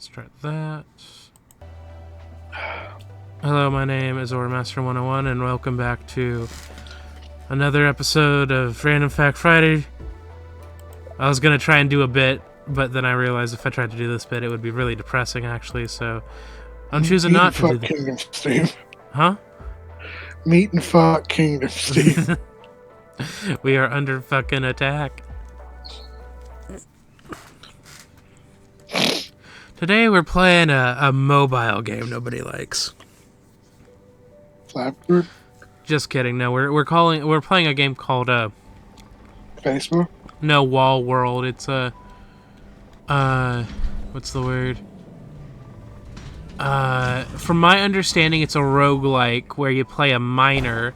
Start that. Hello, my name is Ormaster101, and welcome back to another episode of Random Fact Friday. I was gonna try and do a bit, but then I realized if I tried to do this bit, it would be really depressing, actually, so I'm choosing not to do that. Kingdom, Steve. Huh? Meat and fuck Kingdom, Steve. We are under fucking attack. Today we're playing a mobile game nobody likes. Flapboard? Just kidding. No, we're playing a game called Facebook? No, Wall World. It's a what's the word? From my understanding, it's a roguelike where you play a miner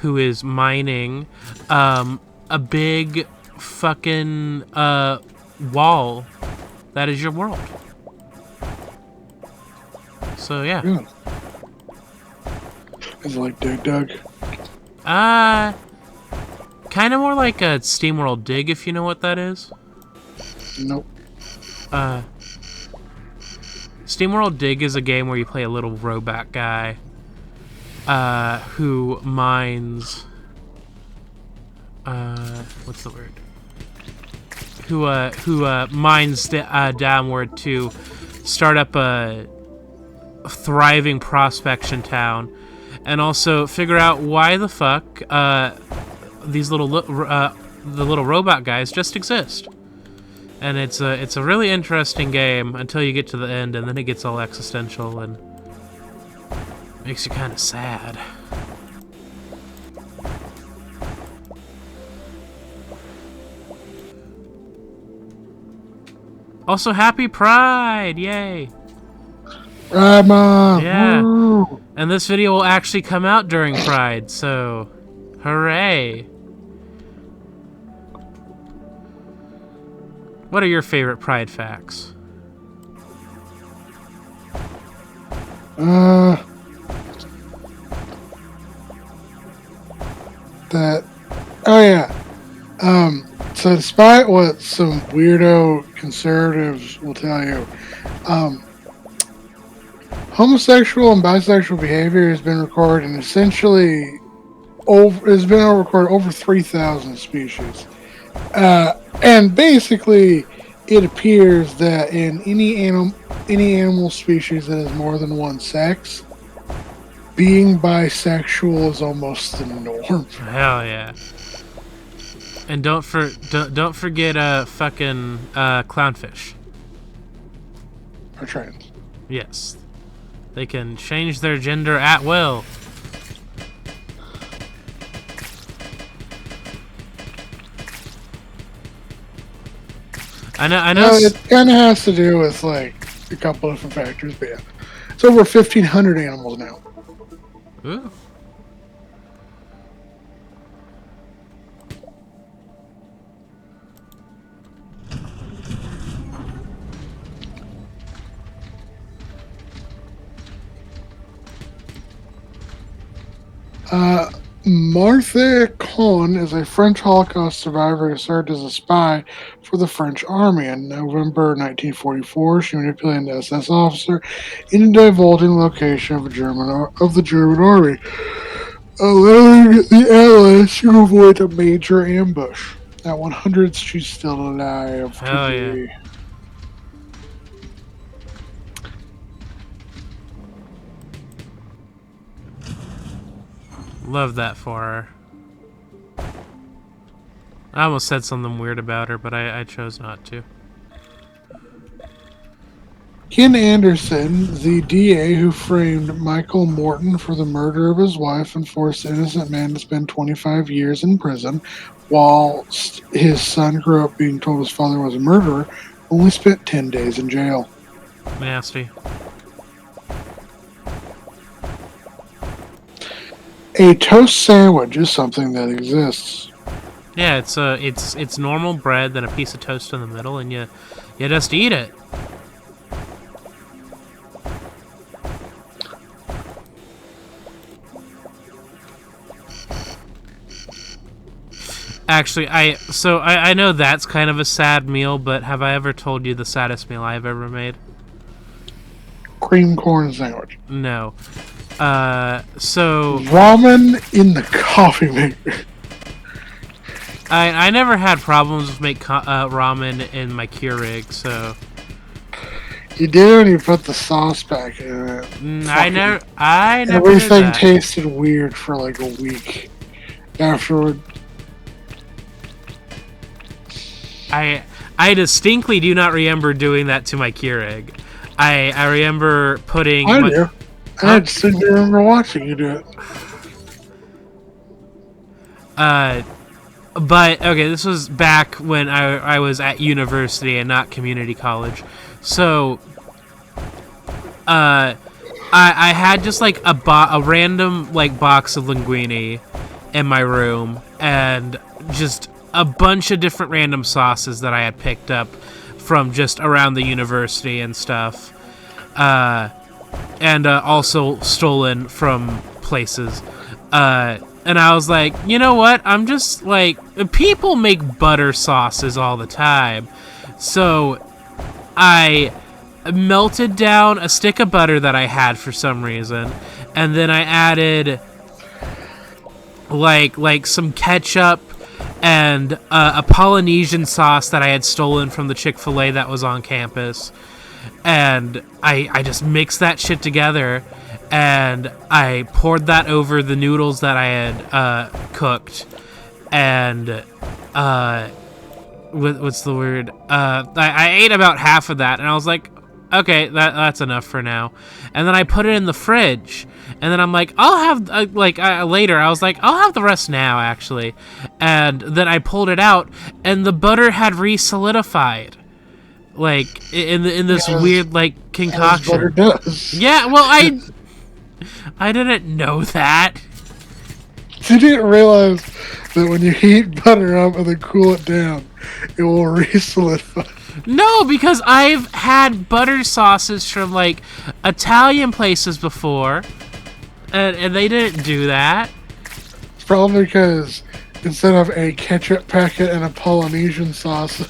who is mining a big fucking wall that is your world. So yeah. Good. Is it like Dig Dug? Kind of more like a SteamWorld Dig, if you know what that is. Nope. SteamWorld Dig is a game where you play a little robot guy who mines what's the word? Who mines downward to start up a thriving prospection town, and also figure out why the fuck these little the little robot guys just exist. And it's a really interesting game until you get to the end, and then it gets all existential and makes you kind of sad. Also, happy Pride! Yay! Right, Mom! Yeah. Woo. And this video will actually come out during Pride, so hooray! What are your favorite Pride facts? So despite what some weirdo conservatives will tell you, homosexual and bisexual behavior has been recorded in essentially recorded over 3,000 species. And basically, it appears that in any animal species that has more than one sex, being bisexual is almost the norm. Hell yeah! And don't forget fucking clownfish. Or trans. Yes, they can change their gender at will. I know. Well, it kind of has to do with like a couple different factors, but yeah, it's over 1,500 animals now. Ooh. Marthe Kohn is a French Holocaust survivor who served as a spy for the French army. In November 1944, she manipulated an SS officer into divulging the location of the German army, allowing the Allies to avoid a major ambush. At 100, she's still alive. Hell yeah. Love that for her. I almost said something weird about her, but I chose not to. Ken Anderson, the DA who framed Michael Morton for the murder of his wife and forced the innocent man to spend 25 years in prison, while his son grew up being told his father was a murderer, only spent 10 days in jail. Nasty. A toast sandwich is something that exists. Yeah, it's normal bread, then a piece of toast in the middle, and you just eat it. Actually, I know that's kind of a sad meal, but have I ever told you the saddest meal I've ever made? cream corn sandwich. No. So Ramen in the coffee maker. I never had problems with make ramen in my Keurig, so You did when you put the sauce back in it. I never did Everything that. tasted weird for like a week afterward. I distinctly do not remember doing that to my Keurig. I remember putting. I do. I just didn't remember watching you do it. But okay, this was back when I was at university and not community college, so I had just like a random like box of linguine in my room and just a bunch of different random sauces that I had picked up from just around the university and stuff, and also stolen from places. And I was like, you know what? I'm just like, people make butter sauces all the time. So I melted down a stick of butter that I had for some reason. And then I added like some ketchup and a Polynesian sauce that I had stolen from the Chick-fil-A that was on campus. And I just mixed that shit together. And I poured that over the noodles that I had cooked, and what's the word? I ate about half of that, and I was like, okay, that's enough for now. And then I put it in the fridge, and then I'm like, I'll have later. I was like, I'll have the rest now, actually. And then I pulled it out, and the butter had re-solidified, like in this weird like concoction. Butter does. Yeah, well, I didn't know that. You didn't realize that when you heat butter up and then cool it down, it will re-solidify. No, because I've had butter sauces from like Italian places before, and they didn't do that. It's probably because instead of a ketchup packet and a Polynesian sauce,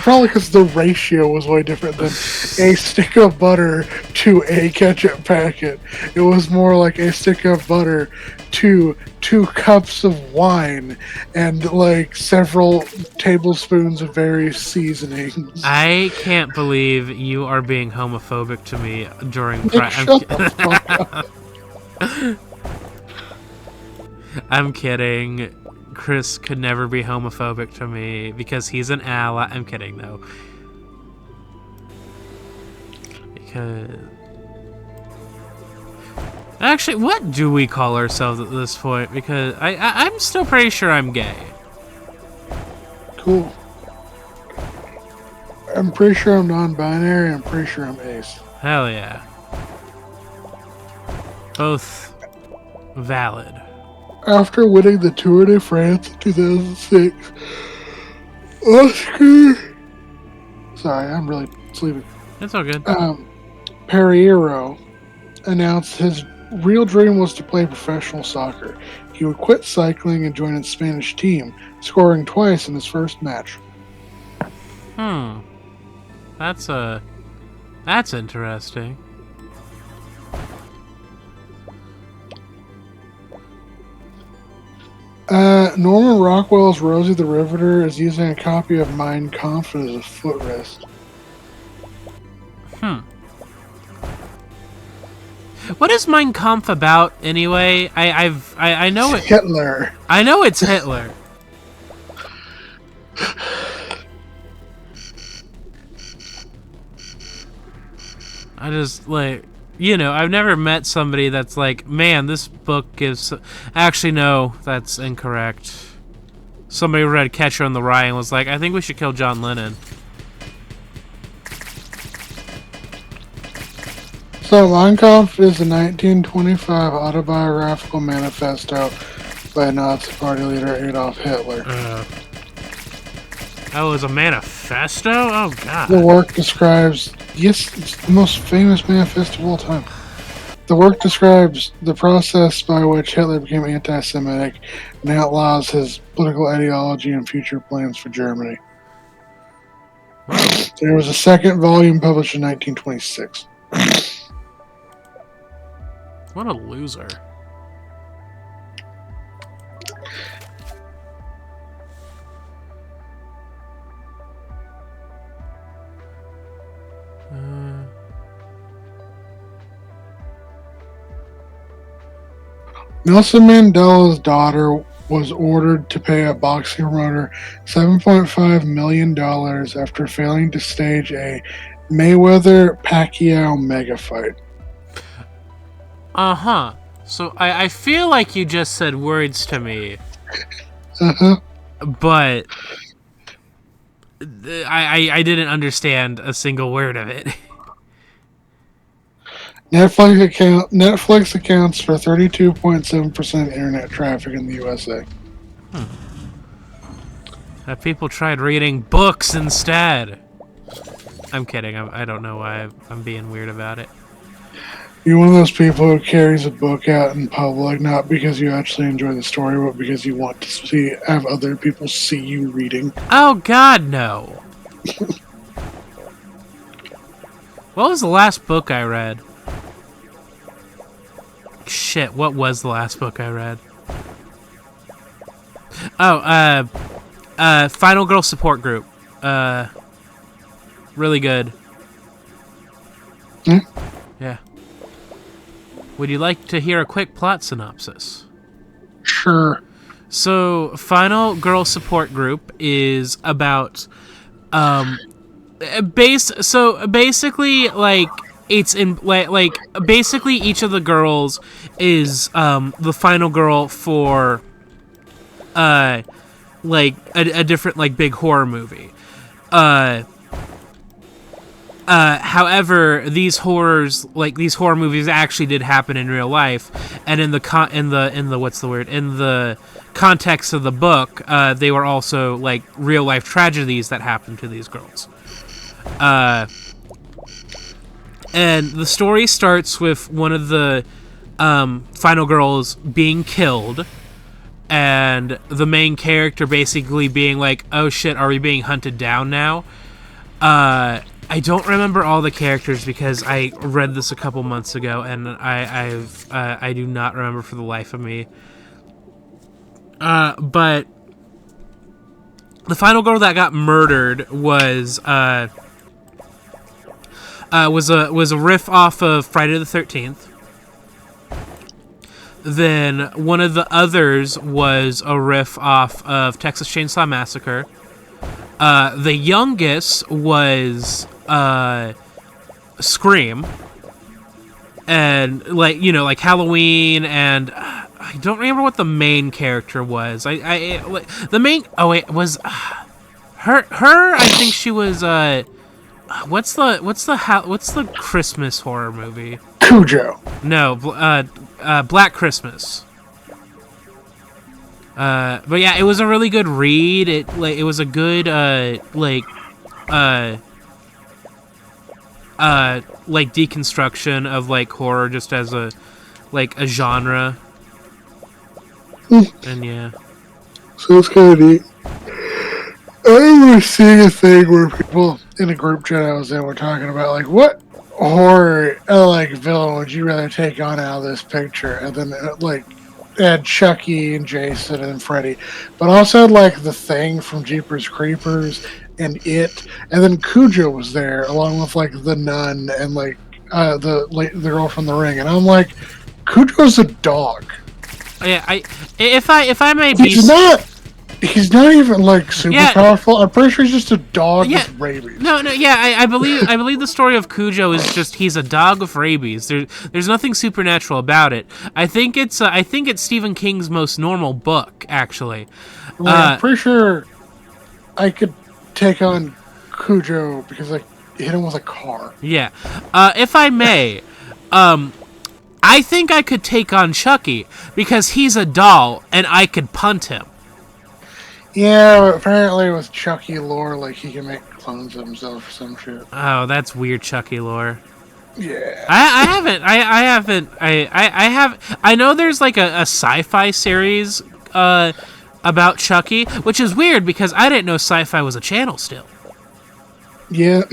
probably because the ratio was way different than a stick of butter to a ketchup packet. It was more like a stick of butter to 2 cups of wine and like several tablespoons of various seasonings. I can't believe you are being homophobic to me during I'm kidding. Chris could never be homophobic to me because he's an ally. I'm kidding, though. Because... Actually, what do we call ourselves at this point? Because I'm still pretty sure I'm gay. Cool. I'm pretty sure I'm non-binary. I'm pretty sure I'm ace. Hell yeah. Both valid. After winning the Tour de France in 2006, Oscar... Sorry, I'm really sleeping. It's all good. Pereiro announced his real dream was to play professional soccer. He would quit cycling and join his Spanish team, scoring twice in his first match. That's interesting. Norman Rockwell's Rosie the Riveter is using a copy of Mein Kampf as a footrest. What is Mein Kampf about anyway? I know it. Hitler. I know it's Hitler. I just like, you know, I've never met somebody that's like, man, this book gives. Actually, no, that's incorrect. Somebody read Catcher in the Rye and was like, I think we should kill John Lennon. So, Mein Kampf is a 1925 autobiographical manifesto by Nazi Party leader Adolf Hitler. Oh, it was a manifesto? Oh, God. The work describes... Yes, it's the most famous manifesto of all time. The work describes the process by which Hitler became anti-Semitic and outlaws his political ideology and future plans for Germany. There was a second volume published in 1926. What a loser. Nelson Mandela's daughter was ordered to pay a boxing promoter $7.5 million after failing to stage a Mayweather-Pacquiao mega fight. Uh-huh. So I feel like you just said words to me, Uh-huh. but I didn't understand a single word of it. Netflix accounts for 32.7% internet traffic in the USA. People tried reading books instead. I'm kidding. I don't know why I'm being weird about it. You're one of those people who carries a book out in public, not because you actually enjoy the story, but because you want to have other people see you reading. Oh, God, no. What was the last book I read? Shit, what was the last book I read? Oh, Final Girl Support Group. Really good. Hmm? Yeah. Would you like to hear a quick plot synopsis? Sure. So, Final Girl Support Group is about, basically, like, it's in, like, basically each of the girls is, the final girl for, like, a different, like, big horror movie. However, these horror movies actually did happen in real life, and in the context of the book, they were also like real life tragedies that happened to these girls. And the story starts with one of the final girls being killed, and the main character basically being like, "Oh shit, are we being hunted down now?" I don't remember all the characters because I read this a couple months ago, and I do not remember for the life of me. But the final girl that got murdered was a riff off of Friday the 13th. Then one of the others was a riff off of Texas Chainsaw Massacre. The youngest was Scream, and like Halloween, and I don't remember what the main character was. The main was her. I think she was what's the Christmas horror movie? Cujo. No, Black Christmas. But yeah, it was a really good read. It was a good deconstruction of like horror just as a genre. And yeah. So it's kind of neat. I remember seeing a thing where people in a group chat I was in were talking about like what horror villain would you rather take on out of this picture, and then had Chucky and Jason and Freddy, but also had like the Thing from Jeepers Creepers and It, and then Cujo was there along with like the Nun and the girl from The Ring, and I'm like, Cujo's a dog. Yeah, if I may be, he's not even like super powerful. I'm pretty sure he's just a dog with rabies. No, yeah, I believe the story of Cujo is just he's a dog with rabies. There's nothing supernatural about it. I think it's Stephen King's most normal book, actually. I'm pretty sure I could take on Cujo because I hit him with a car. Yeah, if I may, I think I could take on Chucky because he's a doll and I could punt him. Yeah, apparently with Chucky lore, like he can make clones of himself or some shit. Oh, that's weird Chucky lore. Yeah. I know there's like a sci-fi series about Chucky, which is weird because I didn't know sci-fi was a channel still. Yeah.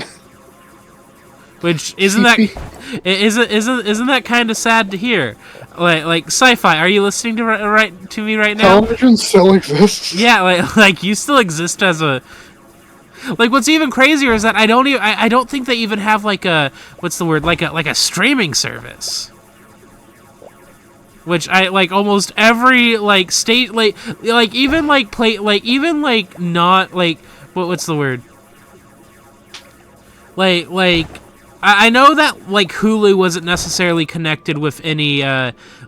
Which isn't that kind of sad to hear? Like sci-fi. Are you listening to me right now? Television still exists. Yeah, like you still exist as a. Like what's even crazier is that I don't think they even have like a what's the word like a streaming service. Which I like almost every like state like even like play like even like not like what's the word like I know that like Hulu wasn't necessarily connected with any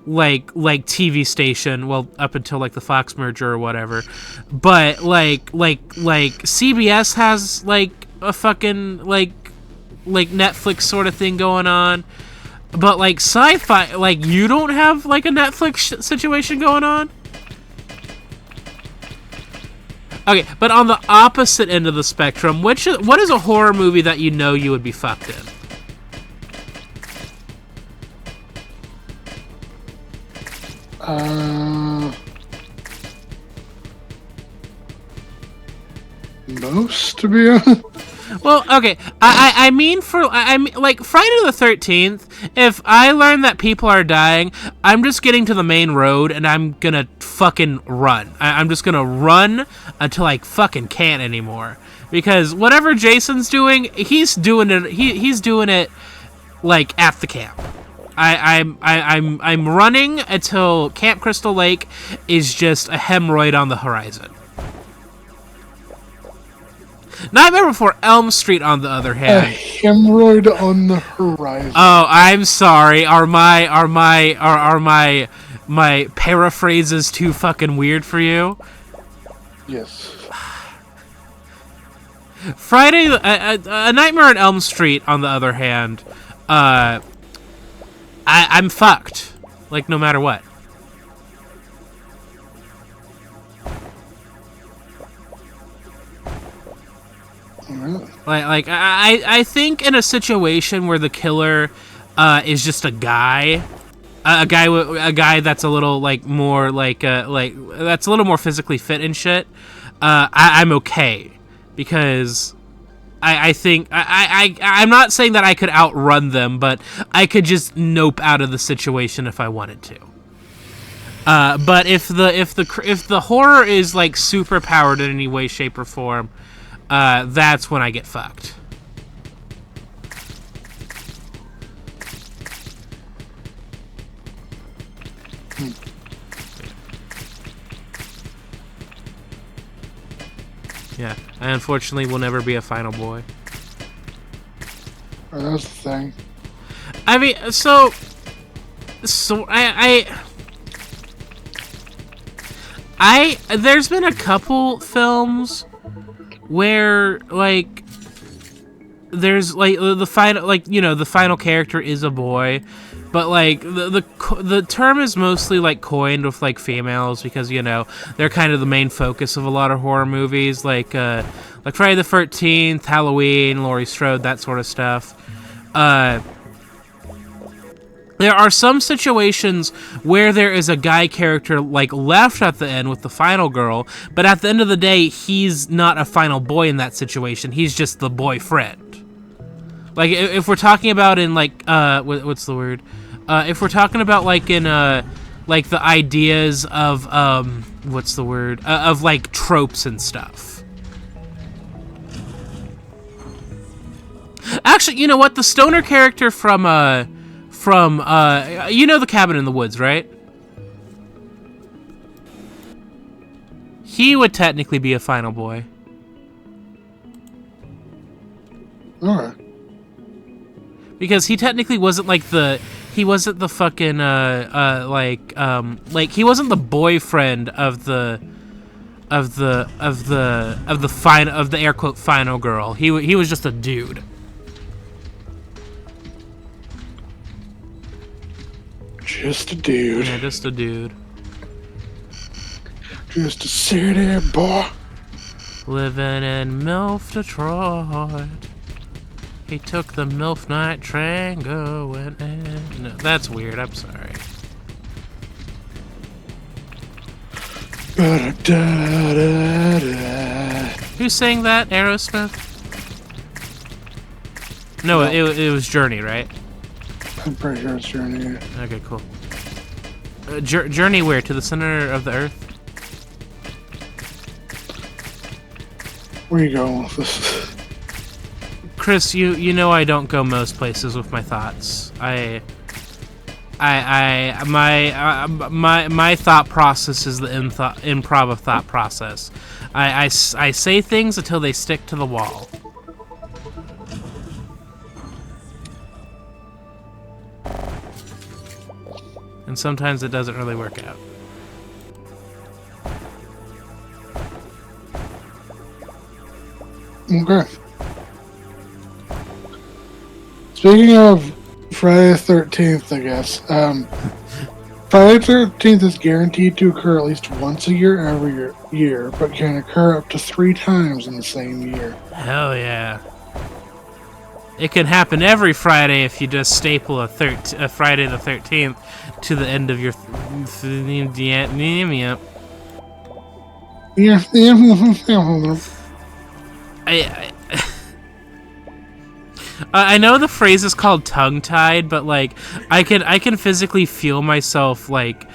like TV station, well up until like the Fox merger or whatever, but like CBS has like a fucking like Netflix sort of thing going on, but like sci-fi, like you don't have like a Netflix situation going on. Okay, but on the opposite end of the spectrum, what is a horror movie that you know you would be fucked in? Most, to be honest. Well, okay. I mean like Friday the 13th. If I learn that people are dying, I'm just getting to the main road and I'm gonna fucking run. I'm just gonna run until I fucking can't anymore. Because whatever Jason's doing, he's doing it. He's doing it like at the camp. I'm running until Camp Crystal Lake is just a hemorrhoid on the horizon. Nightmare Before Elm Street, on the other hand, A hemorrhoid on the horizon. Oh, I'm sorry. Are my paraphrases too fucking weird for you? Yes. Friday, A Nightmare on Elm Street, on the other hand, I'm fucked. Like, no matter what. Like I think in a situation where the killer is just a guy that's a little like more like that's a little more physically fit and shit, I'm okay, because I think I'm not saying that I could outrun them, but I could just nope out of the situation if I wanted to. But if the horror is like super powered in any way, shape, or form, that's when I get fucked. Yeah, I unfortunately will never be a final boy. Oh, that's the thing. I mean, so there's been a couple films where like there's like the final, like, you know, the final character is a boy, but like the term is mostly like coined with like females, because, you know, they're kind of the main focus of a lot of horror movies, like Friday the 13th, Halloween, Laurie Strode, that sort of stuff. There are some situations where there is a guy character like left at the end with the final girl, but at the end of the day, he's not a final boy in that situation. He's just the boyfriend. Like if we're talking about in like what's the word? If we're talking about like in like the ideas of what's the word? Of like tropes and stuff. Actually, you know what? The stoner character from you know, The Cabin in the Woods, right? He would technically be a final boy. Alright. Because he technically wasn't like he wasn't the fucking like he wasn't the boyfriend of the air quote final girl. He was just a dude. Just a dude. Yeah, just a dude. Just a city boy. Living in MILF Detroit. He took the MILF night train going in. No, that's weird. I'm sorry. Who sang that? Aerosmith? No, it was Journey, right? I'm pretty sure it's Journey. Yeah. Okay, cool. Journey where? To the center of the Earth? Where you going with this? Chris, you know I don't go most places with my thoughts. My thought process is the improv of thought process. I say things until they stick to the wall. And sometimes it doesn't really work out. Okay. Speaking of Friday the 13th, I guess. Friday the 13th is guaranteed to occur at least once a year every year, but can occur up to 3 times in the same year. Hell yeah. It can happen every Friday if you just staple a Friday the 13th to the end of your I know the phrase is called tongue-tied, but like I can physically feel myself like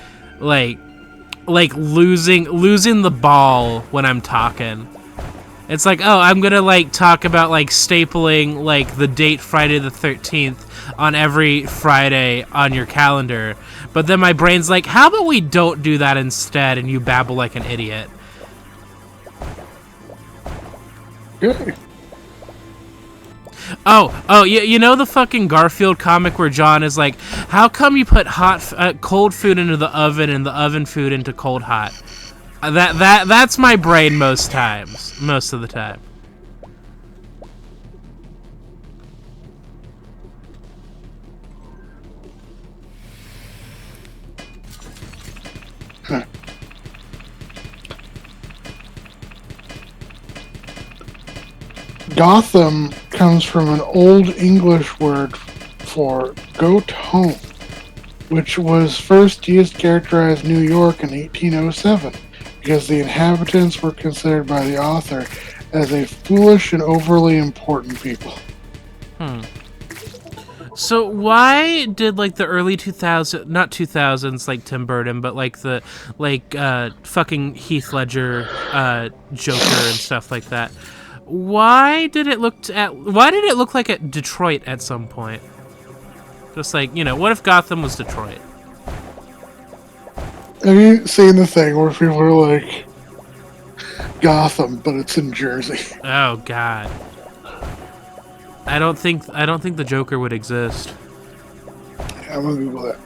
losing the ball when I'm talking. It's like, oh, I'm gonna like talk about like stapling like the date Friday the 13th on every Friday on your calendar, but then my brain's like, how about we don't do that instead, and you babble like an idiot. Good. Oh, you know the fucking Garfield comic where John is like, how come you put cold food into the oven and the oven food into cold hot? That's my brain most of the time. Huh. Gotham comes from an Old English word for goat home, which was first used to characterize New York in 1807, because the inhabitants were considered by the author as a foolish and overly important people. So why did like the early 2000s, like Tim Burton, but like the fucking Heath Ledger Joker and stuff like that? Why did it look like at Detroit at some point? Just like, what if Gotham was Detroit? Have you seen the thing where people are like, Gotham, but it's in Jersey? Oh God. I don't think the Joker would exist. Yeah, I'm gonna Google that.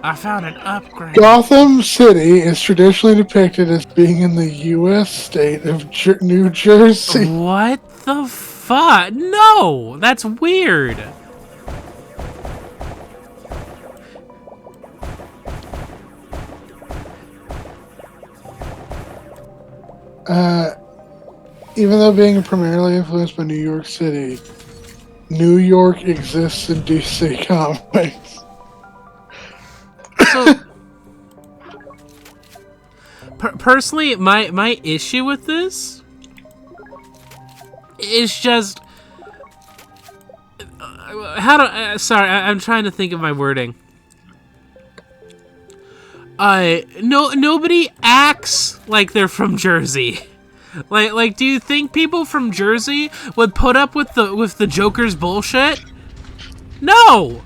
I found an upgrade. Gotham City is traditionally depicted as being in the U.S. state of New Jersey. What the fuck? No, that's weird. Even though being primarily influenced by New York City, New York exists in DC Comics. So, personally, my issue with this is just sorry, I'm trying to think of my wording. Nobody acts like they're from Jersey. Like, do you think people from Jersey would put up with the Joker's bullshit? No.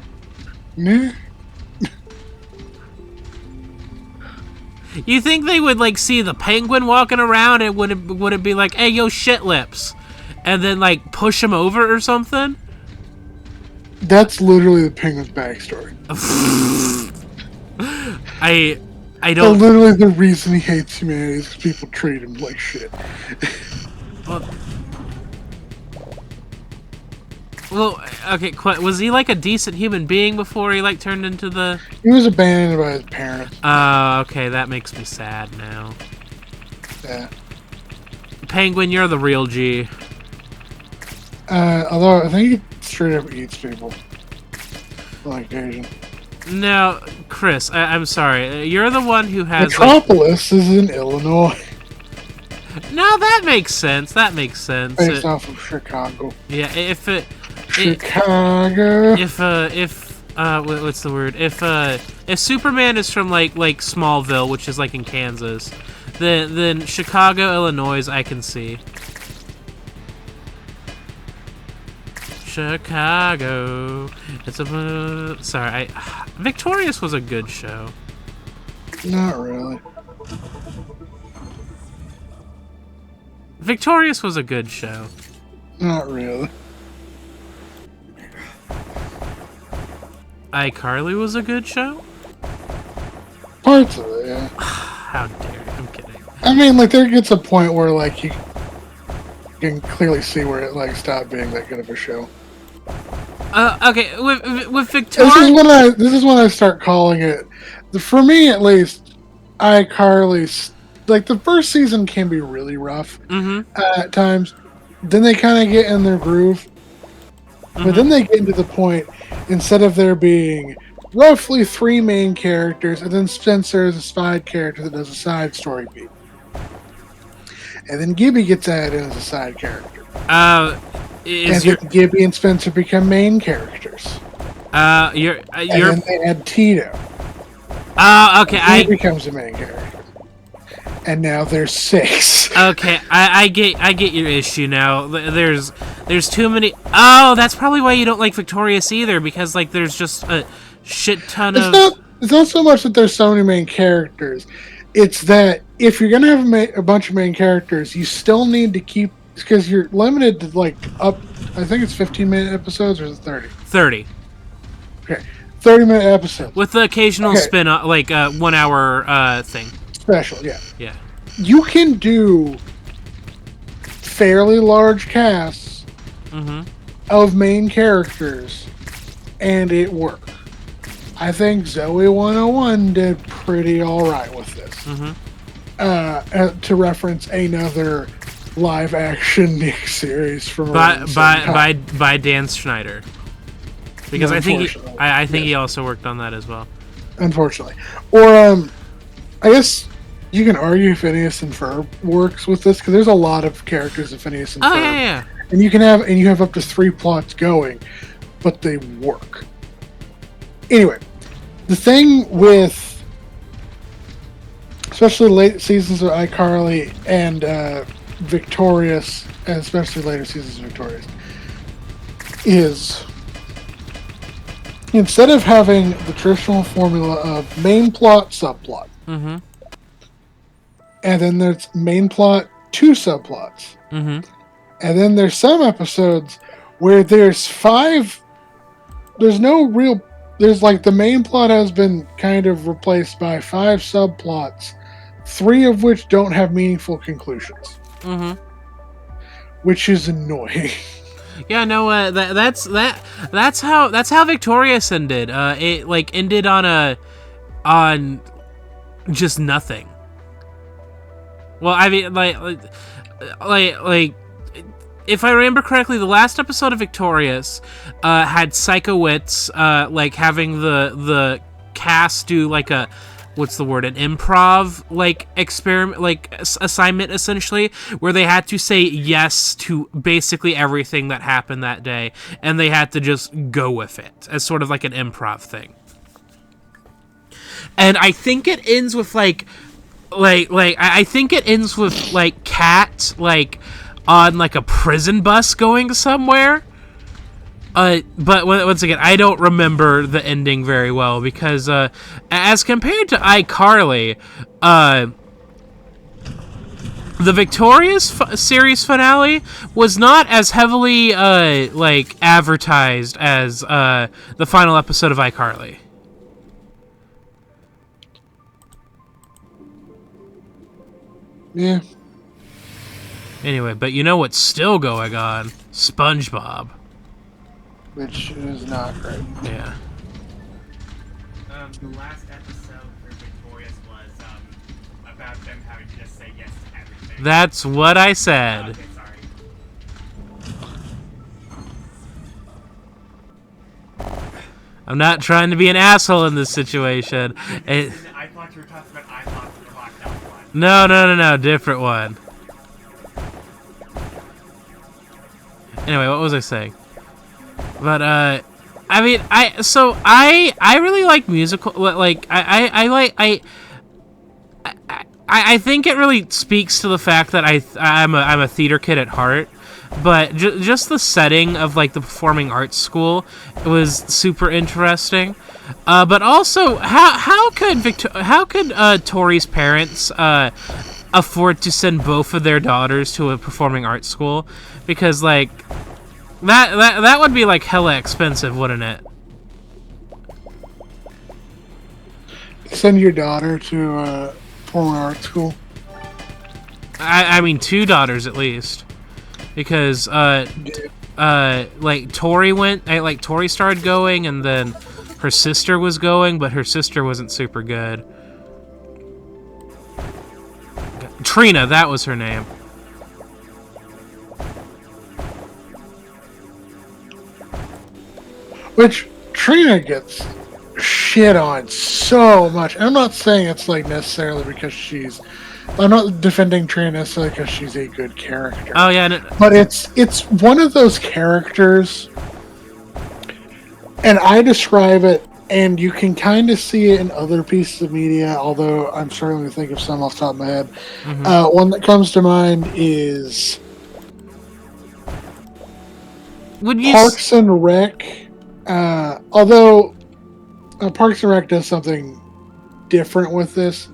Nah. You think they would like see the Penguin walking around and would it be like, hey, yo, shit lips, and then like push him over or something? That's literally the Penguin's backstory. I don't. Literally, the reason he hates humanity is because people treat him like shit. Well, okay. Was he like a decent human being before he like turned into the? He was abandoned by his parents. Okay, that makes me sad now. Yeah. Penguin, you're the real G. Although I think he straight up eats people on occasion. Now, Chris, I'm sorry. You're the one who has Metropolis is in Illinois. No, that makes sense. That makes sense. Based off of Chicago. Yeah, if Chicago. What's the word? If Superman is from like Smallville, which is like in Kansas, then Chicago, Illinois, I can see. Chicago. It's a sorry. Victorious was a good show. Not really. Victorious was a good show. Not really. iCarly was a good show? Parts of it, yeah. How dare you. I'm kidding. I mean, like, there gets a point where, like, you can clearly see where it, like, stopped being that good of a show. Okay, with Victoria... This is when I start calling it, for me at least, iCarly's, like, the first season can be really rough at times. Then they kind of get in their groove. But then they get into the point, instead of there being roughly 3 main characters, and then Spencer is a side character that does a side story beat. And then Gibby gets added in as a side character. Gibby and Spencer become main characters. And then they add Tito. Okay, He becomes a main character. And now there's 6. Okay, I get your issue now. There's too many. Oh, that's probably why you don't like Victorious either, because like there's just a shit ton of. It's not so much that there's so many main characters. It's that if you're gonna have a bunch of main characters, you still need to keep, because you're limited to like up. I think it's 15-minute episodes, or is it 30? 30. Okay, 30-minute episodes with the occasional spin off, like 1 hour thing. Special, yeah. Yeah. You can do fairly large casts of main characters, and it worked. I think Zoe 101 did pretty alright with this. To reference another live-action Nick series from by Dan Schneider, because I think he also worked on that as well. Unfortunately, or I guess you can argue Phineas and Ferb works with this, because there's a lot of characters in Phineas and Ferb. Yeah. And you have up to 3 plots going, but they work. Anyway, the thing with especially late seasons of iCarly and Victorious, and especially later seasons of Victorious, is instead of having the traditional formula of main plot, subplot, and then there's main plot, 2 subplots, and then there's some episodes where there's 5. There's like the main plot has been kind of replaced by 5 subplots, 3 of which don't have meaningful conclusions, which is annoying. Yeah, no, that's how Victorious ended. It like ended on just nothing. Well, I mean, like, if I remember correctly, the last episode of Victorious had Psychowitz like having the cast do like an improv like experiment, like assignment essentially, where they had to say yes to basically everything that happened that day, and they had to just go with it as sort of like an improv thing. And I think it ends with I think it ends with like Kat like on like a prison bus going somewhere. But once again, I don't remember the ending very well, because as compared to iCarly, the Victorious series finale was not as heavily like advertised as the final episode of iCarly. Yeah. Anyway, but you know what's still going on? SpongeBob. Which is not great. Yeah. The last episode for Victorious was about them having to just say yes to everything. That's what I said. Okay, sorry. I'm not trying to be an asshole in this situation. I thought you were talking about I thought you were locked out one. No, different one. Anyway, what was I saying? But I mean, I really like musical. Like I think it really speaks to the fact that I'm a theater kid at heart. But just the setting of like the performing arts school was super interesting. But also, how could Tori's parents afford to send both of their daughters to a performing arts school? Because like that would be like hella expensive, wouldn't it? Send your daughter to performing arts school. I mean, 2 daughters at least. Because like Tori started going, and then her sister was going, but her sister wasn't super good. Trina, that was her name. Which Trina gets shit on so much. I'm not saying it's like necessarily because I'm not defending Trina necessarily because she's a good character. Oh yeah, but it's one of those characters, and I describe it, and you can kind of see it in other pieces of media. Although I'm struggling to think of some off the top of my head. Mm-hmm. One that comes to mind is Parks and Rec. Although Parks and Rec does something different with this.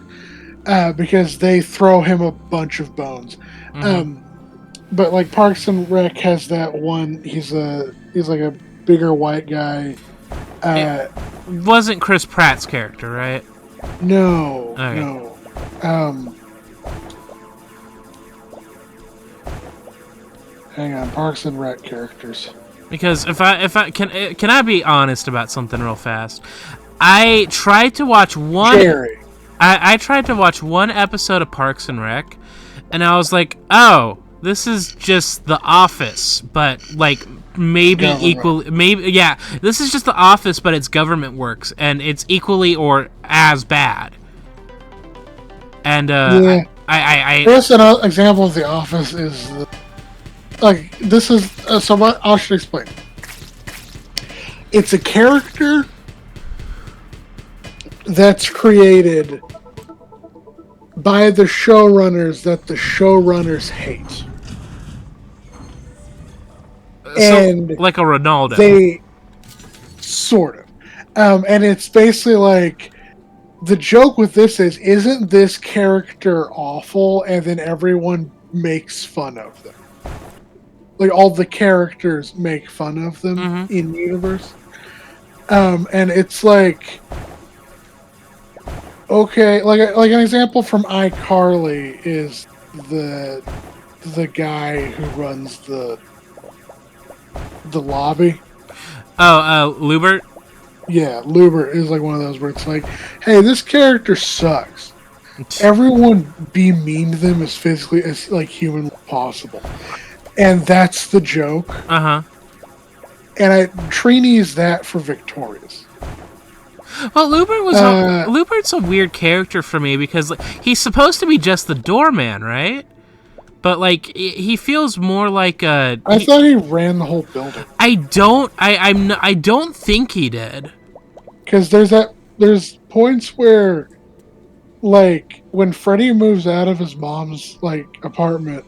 Because they throw him a bunch of bones. Mm-hmm. But like Parks and Rec has that one. He's like a bigger white guy. It wasn't Chris Pratt's character, right? No, okay. No. Hang on, Parks and Rec characters. Because if I can I be honest about something real fast? I tried to watch one. Jerry. I tried to watch one episode of Parks and Rec, and I was like, oh, this is just The Office, but like maybe this is just The Office, but it's government works, and it's equally or as bad. And I guess an example of The Office is this is so what I should explain. It's a character that's created by the showrunners that the showrunners hate. And like a Ronaldo. They sort of. And it's basically like the joke with this is, isn't this character awful? And then everyone makes fun of them. Like all the characters make fun of them in the universe. And it's like, okay, like an example from iCarly is the guy who runs the lobby. Oh, Lubert? Yeah, Lubert is like one of those where it's like, hey, this character sucks. Everyone be mean to them as physically as like humanly possible. And that's the joke. Uh-huh. And Trini's that for Victorious. Well, Lubert's a weird character for me because like, he's supposed to be just the doorman, right? But like he feels more like a. I thought he ran the whole building. I don't think he did. Because there's points where, like when Freddy moves out of his mom's like apartment,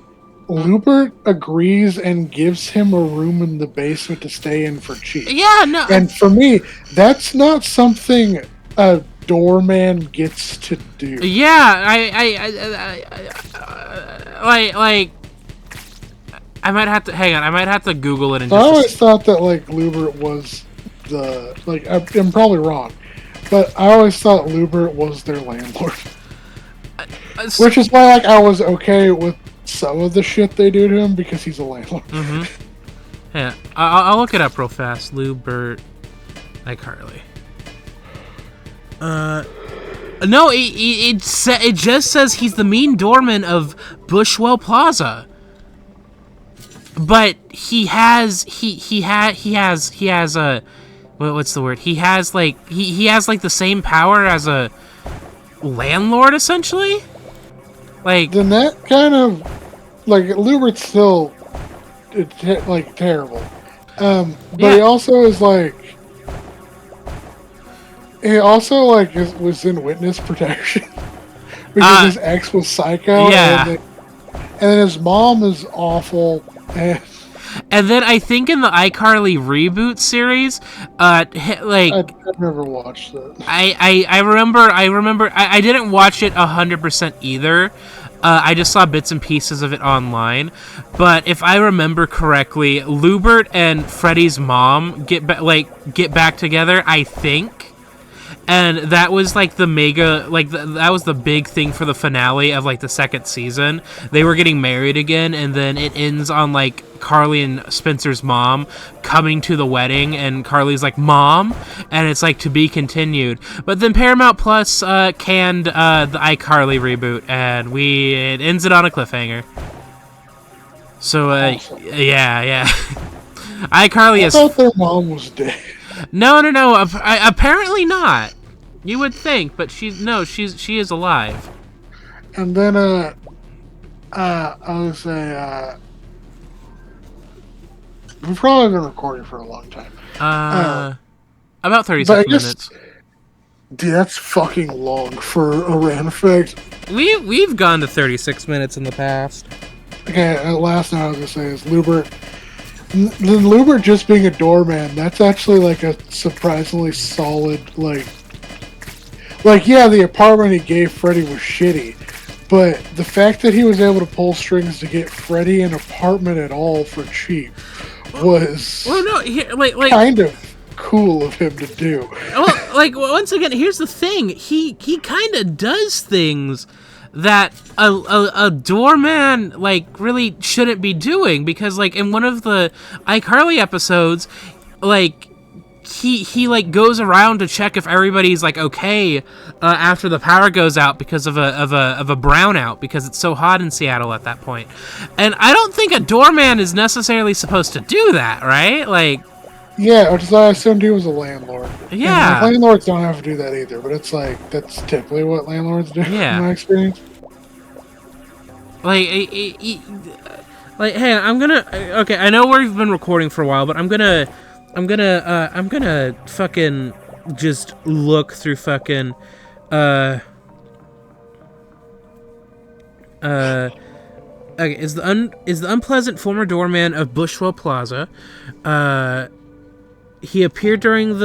Lubert agrees and gives him a room in the basement to stay in for cheap. Yeah, no. And for me, that's not something a doorman gets to do. Yeah, I might have to hang on. I might have to Google it. I always thought that like Lubert was the like. I'm probably wrong, but I always thought Lubert was their landlord, which is why like I was okay with some of the shit they do to him because he's a landlord. Mm-hmm. Yeah, I'll look it up real fast. Lubert, iCarly. No, it just says he's the mean doorman of Bushwell Plaza. But he has what's the word? He has like he has like the same power as a landlord essentially. Like Then that kind of like Lubert's still like terrible. But Yeah. he also is like was in witness protection because his ex was psycho, yeah. and then his mom is awful. And then I think in the iCarly reboot series, like I've never watched that. I remember I didn't watch it 100% either. I just saw bits and pieces of it online. But if I remember correctly, Lubert and Freddy's mom get back together, I think. And that was like the mega, like that was the big thing for the finale of like the second season. They were getting married again, and then it ends on like Carly and Spencer's mom coming to the wedding, and Carly's like, "Mom," and it's like to be continued. But then Paramount Plus canned the iCarly reboot, and it ends it on a cliffhanger. So Awesome. yeah. iCarly I is. thought their mom was dead. No. Apparently not. You would think, but she is alive. And then I would say we've probably been recording for a long time. About 36 minutes. Dude, that's fucking long for a random fact. We've gone to 36 minutes in the past. Okay, last thing I was gonna say is Lubert. Then Lubert just being a doorman, that's actually like a surprisingly solid, like yeah, the apartment he gave Freddy was shitty, but the fact that he was able to pull strings to get Freddy an apartment at all for cheap was kind of cool of him to do. Well, like once again, here's the thing: he kind of does things that a doorman like really shouldn't be doing, because like in one of the iCarly episodes, like he like goes around to check if everybody's like okay after the power goes out because of a brownout, because it's so hot in Seattle at that point. And I don't think a doorman is necessarily supposed to do that, right? Like, yeah, which is why I assumed he was a landlord. Yeah. And landlords don't have to do that either, but it's like, that's typically what landlords do, Yeah. in my experience. Like, hey, I'm gonna... Okay, I know we've been recording for a while, but I'm gonna fucking just look through fucking... Okay, is the unpleasant former doorman of Bushwell Plaza. He appeared during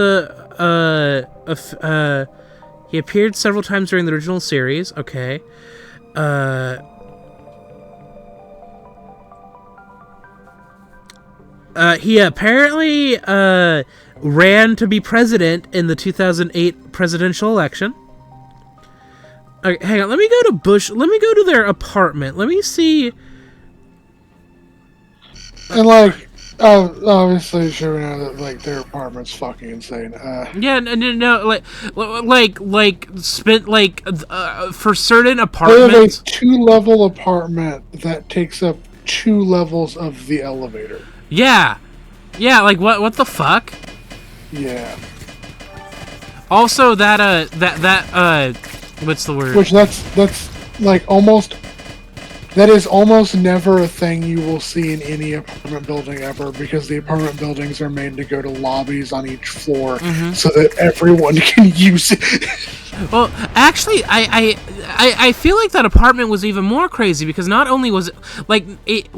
he appeared several times during the original series. Okay. He apparently ran to be president in the 2008 presidential election. Okay, hang on, let me go to their apartment. Let me see. And like, obviously, sure we know that like their apartment's fucking insane. Yeah, no, spent for certain They have a apartments. 2-level apartment that takes up 2 levels of the elevator. Yeah, like what the fuck? Yeah. Also, that what's the word? Which that's like almost. That is almost never a thing you will see in any apartment building ever, because the apartment buildings are made to go to lobbies on each floor so that everyone can use it. Well, actually, I feel like that apartment was even more crazy, because not only was it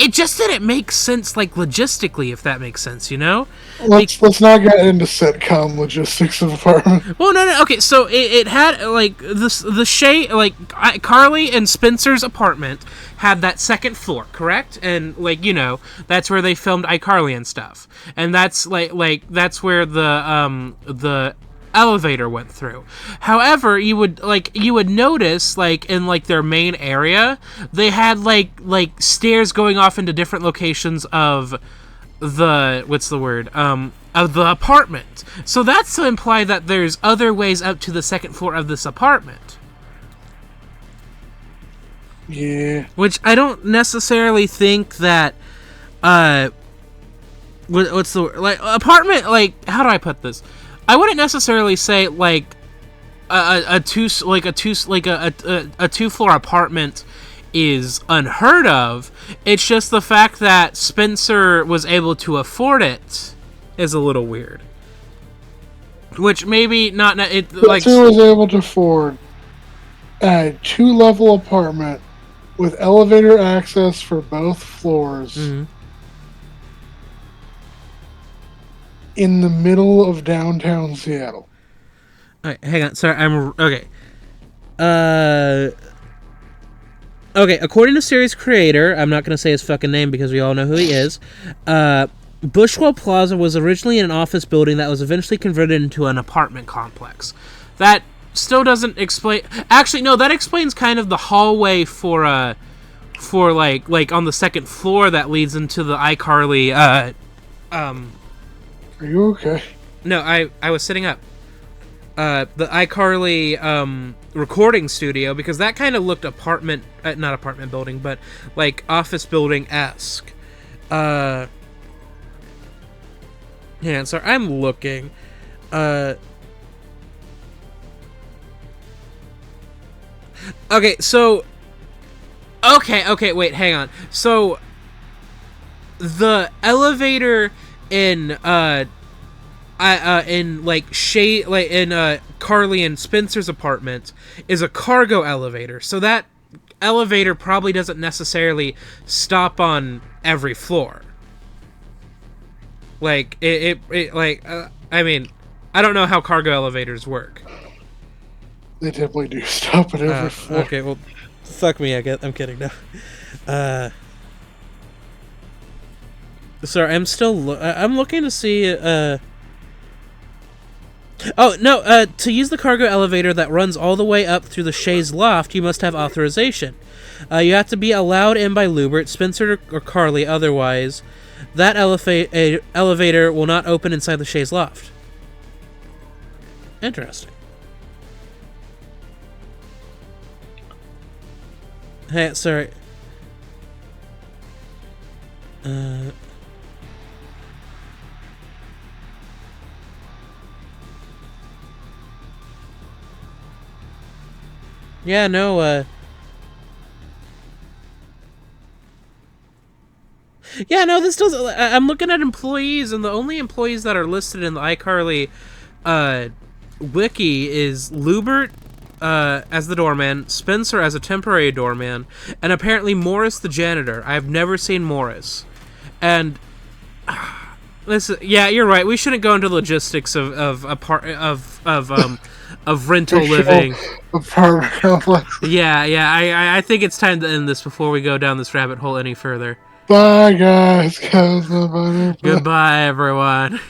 it just didn't make sense, like logistically, if that makes sense, you know? Let's not get into sitcom logistics of apartment. Well, no. Okay, so it had like Carly and Spencer's apartment had that second floor, correct? And like that's where they filmed iCarly and stuff, and that's that's where the elevator went through. However, you would notice in their main area, they had like stairs going off into different locations of the of the apartment. So that's to imply that there's other ways up to the second floor of this apartment. Yeah. Which I don't necessarily think that what's the like apartment? Like, how do I put this? I wouldn't necessarily say like a two floor apartment is unheard of. It's just the fact that Spencer was able to afford it is a little weird. Which maybe not it like Spencer was able to afford a 2-level apartment with elevator access for both floors in the middle of downtown Seattle. Alright, hang on. Sorry, I'm okay. Okay, according to series creator, I'm not going to say his fucking name because we all know who he is. Bushwell Plaza was originally an office building that was eventually converted into an apartment complex. That still doesn't explain. Actually, no, that explains kind of the hallway for like on the second floor that leads into the iCarly. Are you okay? No, I was sitting up. The iCarly recording studio, because that kind of looked apartment, not apartment building, but like office building-esque. Yeah, sorry, I'm looking. Okay, so... Okay, wait, hang on. So, the elevator in like Shay, like in Carly and Spencer's apartment is a cargo elevator. So that elevator probably doesn't necessarily stop on every floor. Like it like I mean, I don't know how cargo elevators work. They typically do stop at every floor. Okay, well, fuck me. I'm kidding now. Sorry, I'm still. I'm looking to see. Oh, no, to use the cargo elevator that runs all the way up through the Shays loft, you must have authorization. You have to be allowed in by Lubert, Spencer, or Carly, otherwise that elevator will not open inside the Shays loft. Interesting. Hey, sorry. Yeah, no, yeah, no, this does... I'm looking at employees, and the only employees that are listed in the iCarly, wiki is Lubert, as the doorman, Spencer as a temporary doorman, and apparently Morris the janitor. I've never seen Morris. And... listen, yeah, you're right. We shouldn't go into logistics of rental living. Apartment complex. Yeah. I think it's time to end this before we go down this rabbit hole any further. Bye, guys. Goodbye, everyone.